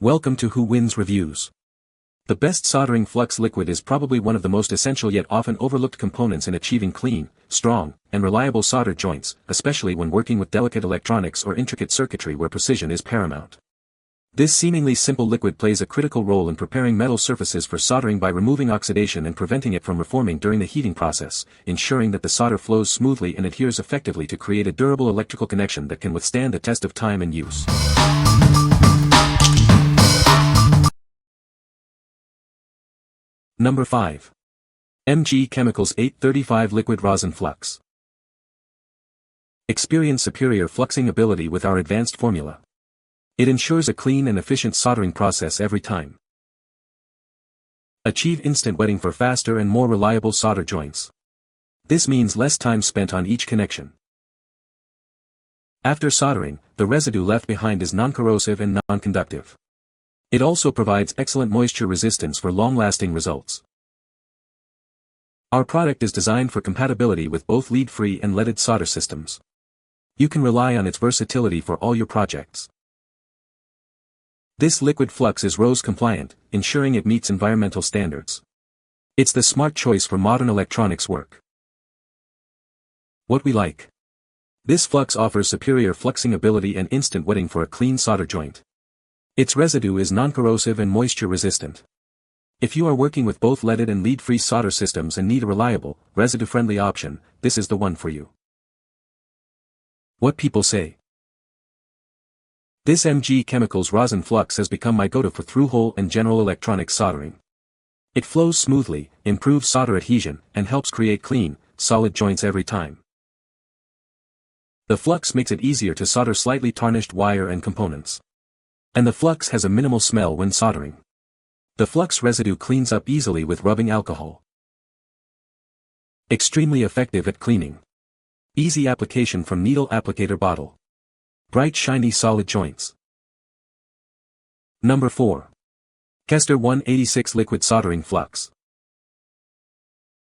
Welcome to Who Wins Reviews. The best soldering flux liquid is probably one of the most essential yet often overlooked components in achieving clean, strong, and reliable solder joints, especially when working with delicate electronics or intricate circuitry where precision is paramount. This seemingly simple liquid plays a critical role in preparing metal surfaces for soldering by removing oxidation and preventing it from reforming during the heating process, ensuring that the solder flows smoothly and adheres effectively to create a durable electrical connection that can withstand the test of time and use. Number 5. MG Chemicals 835 Liquid Rosin Flux. Experience superior fluxing ability with our advanced formula. It ensures a clean and efficient soldering process every time. Achieve instant wetting for faster and more reliable solder joints. This means less time spent on each connection. After soldering, the residue left behind is non-corrosive and non-conductive. It also provides excellent moisture resistance for long-lasting results. Our product is designed for compatibility with both lead-free and leaded solder systems. You can rely on its versatility for all your projects. This liquid flux is RoHS compliant, ensuring it meets environmental standards. It's the smart choice for modern electronics work. What we like. This flux offers superior fluxing ability and instant wetting for a clean solder joint. Its residue is non-corrosive and moisture resistant. If you are working with both leaded and lead-free solder systems and need a reliable, residue-friendly option, this is the one for you. What people say. This MG Chemicals Rosin Flux has become my go-to for through-hole and general electronics soldering. It flows smoothly, improves solder adhesion, and helps create clean, solid joints every time. The flux makes it easier to solder slightly tarnished wire and components. And the flux has a minimal smell when soldering. The flux residue cleans up easily with rubbing alcohol. Extremely effective at cleaning. Easy application from needle applicator bottle. Bright shiny solid joints. Number 4. Kester 186 Liquid Soldering Flux.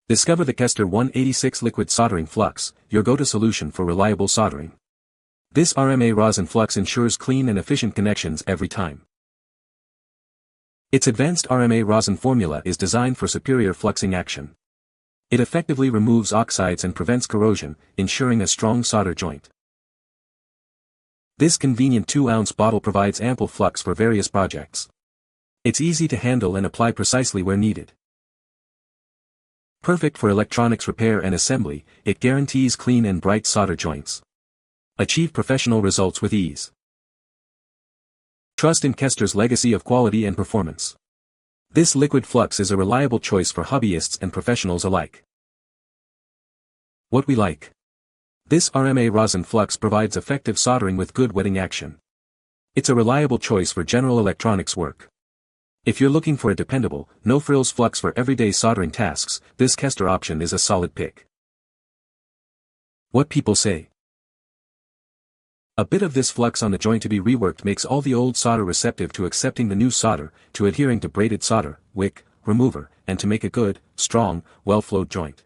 Discover the Kester 186 Liquid Soldering Flux, your go-to solution for reliable soldering. This RMA rosin flux ensures clean and efficient connections every time. Its advanced RMA rosin formula is designed for superior fluxing action. It effectively removes oxides and prevents corrosion, ensuring a strong solder joint. This convenient 2-ounce bottle provides ample flux for various projects. It's easy to handle and apply precisely where needed. Perfect for electronics repair and assembly, it guarantees clean and bright solder joints. Achieve professional results with ease. Trust in Kester's legacy of quality and performance. This liquid flux is a reliable choice for hobbyists and professionals alike. What we like. This RMA rosin flux provides effective soldering with good wetting action. It's a reliable choice for general electronics work. If you're looking for a dependable, no-frills flux for everyday soldering tasks, this Kester option is a solid pick. What people say. A bit of this flux on the joint to be reworked makes all the old solder receptive to accepting the new solder, to adhering to braided solder, wick, remover, and to make a good, strong, well-flowed joint.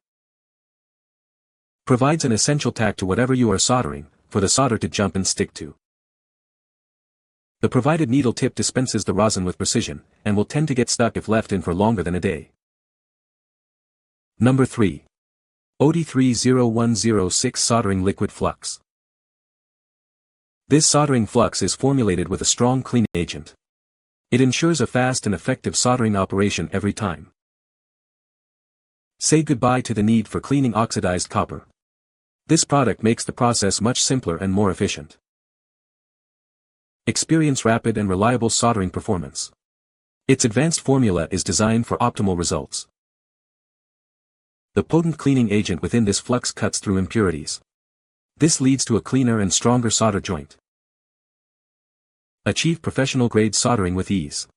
Provides an essential tack to whatever you are soldering, for the solder to jump and stick to. The provided needle tip dispenses the rosin with precision, and will tend to get stuck if left in for longer than a day. Number 3. Oatey 30106 Soldering Liquid Flux. This soldering flux is formulated with a strong cleaning agent. It ensures a fast and effective soldering operation every time. Say goodbye to the need for cleaning oxidized copper. This product makes the process much simpler and more efficient. Experience rapid and reliable soldering performance. Its advanced formula is designed for optimal results. The potent cleaning agent within this flux cuts through impurities. This leads to a cleaner and stronger solder joint. Achieve professional-grade soldering with ease.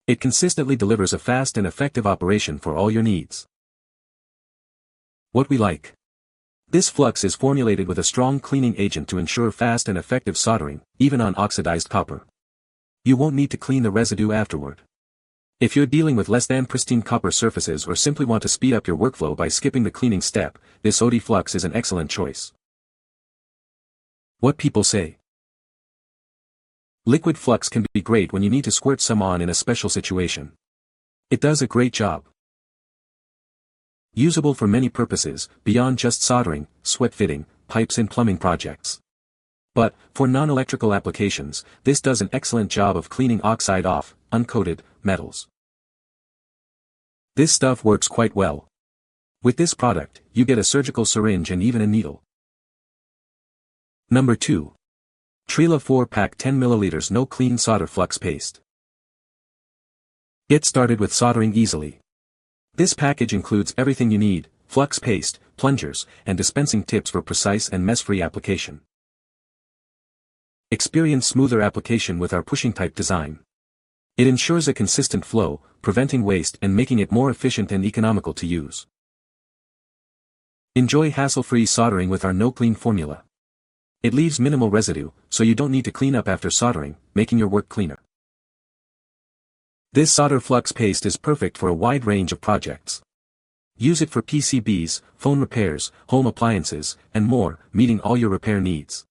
It consistently delivers a fast and effective operation for all your needs. What we like. This flux is formulated with a strong cleaning agent to ensure fast and effective soldering, even on oxidized copper. You won't need to clean the residue afterward. If you're dealing with less than pristine copper surfaces or simply want to speed up your workflow by skipping the cleaning step, this Oatey flux is an excellent choice. What people say. Liquid flux can be great when you need to squirt some on in a special situation. It does a great job. Usable for many purposes, beyond just soldering, sweat fitting, pipes and plumbing projects. But, for non-electrical applications, this does an excellent job of cleaning oxide off, uncoated, metals. This stuff works quite well. With this product, you get a surgical syringe and even a needle. Number 2. Treela 4-pack 10 ml No Clean Solder Flux Paste. Get started with soldering easily. This package includes everything you need: flux paste, plungers, and dispensing tips for precise and mess-free application. Experience smoother application with our pushing type design. It ensures a consistent flow, preventing waste and making it more efficient and economical to use. Enjoy hassle-free soldering with our No Clean formula. It leaves minimal residue, so you don't need to clean up after soldering, making your work cleaner. This solder flux paste is perfect for a wide range of projects. Use it for PCBs, phone repairs, home appliances, and more, meeting all your repair needs.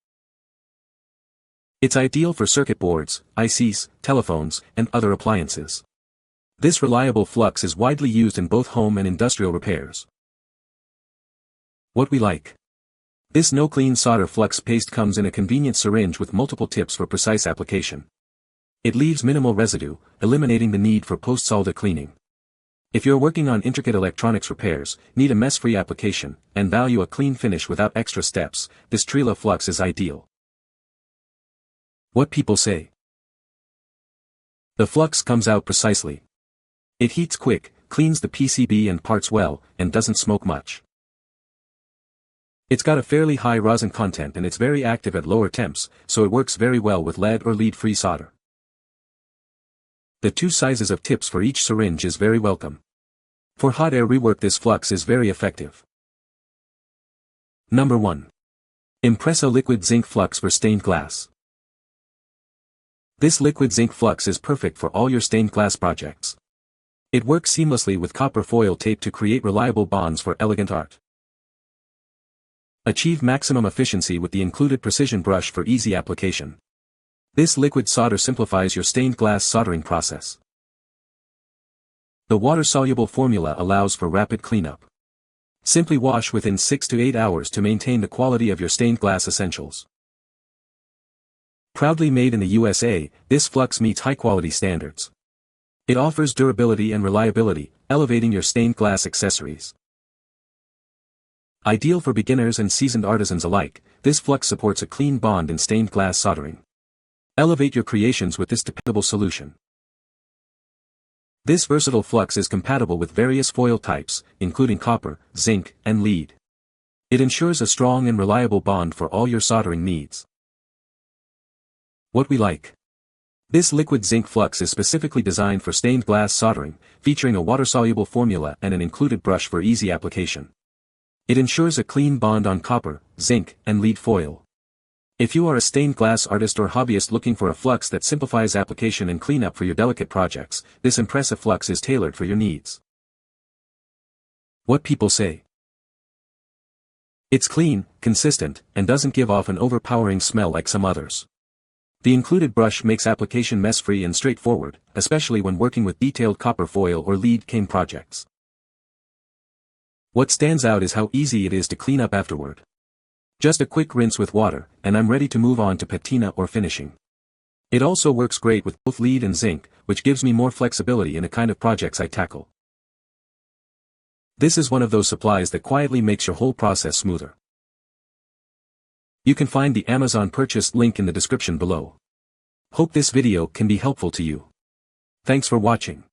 It's ideal for circuit boards, ICs, telephones, and other appliances. This reliable flux is widely used in both home and industrial repairs. What we like. This No Clean solder flux paste comes in a convenient syringe with multiple tips for precise application. It leaves minimal residue, eliminating the need for post-solder cleaning. If you're working on intricate electronics repairs, need a mess-free application, and value a clean finish without extra steps, this Treela flux is ideal. What people say. The flux comes out precisely. It heats quick, cleans the PCB and parts well, and doesn't smoke much. It's got a fairly high rosin content and it's very active at lower temps, so it works very well with lead or lead-free solder. The 2 sizes of tips for each syringe is very welcome. For hot air rework, this flux is very effective. Number 1. IMPRESA Liquid Zinc Flux for Stained Glass. This liquid zinc flux is perfect for all your stained glass projects. It works seamlessly with copper foil tape to create reliable bonds for elegant art. Achieve maximum efficiency with the included precision brush for easy application. This liquid solder simplifies your stained glass soldering process. The water-soluble formula allows for rapid cleanup. Simply wash within 6 to 8 hours to maintain the quality of your stained glass essentials. Proudly made in the USA, this flux meets high-quality standards. It offers durability and reliability, elevating your stained glass accessories. Ideal for beginners and seasoned artisans alike, this flux supports a clean bond in stained glass soldering. Elevate your creations with this dependable solution. This versatile flux is compatible with various foil types, including copper, zinc, and lead. It ensures a strong and reliable bond for all your soldering needs. What we like. This liquid zinc flux is specifically designed for stained glass soldering, featuring a water-soluble formula and an included brush for easy application. It ensures a clean bond on copper, zinc, and lead foil. If you are a stained glass artist or hobbyist looking for a flux that simplifies application and cleanup for your delicate projects, this IMPRESA flux is tailored for your needs. What people say. It's clean, consistent, and doesn't give off an overpowering smell like some others. The included brush makes application mess-free and straightforward, especially when working with detailed copper foil or lead cane projects. What stands out is how easy it is to clean up afterward. Just a quick rinse with water, and I'm ready to move on to patina or finishing. It also works great with both lead and zinc, which gives me more flexibility in the kind of projects I tackle. This is one of those supplies that quietly makes your whole process smoother. You can find the Amazon purchase link in the description below. Hope this video can be helpful to you. Thanks for watching.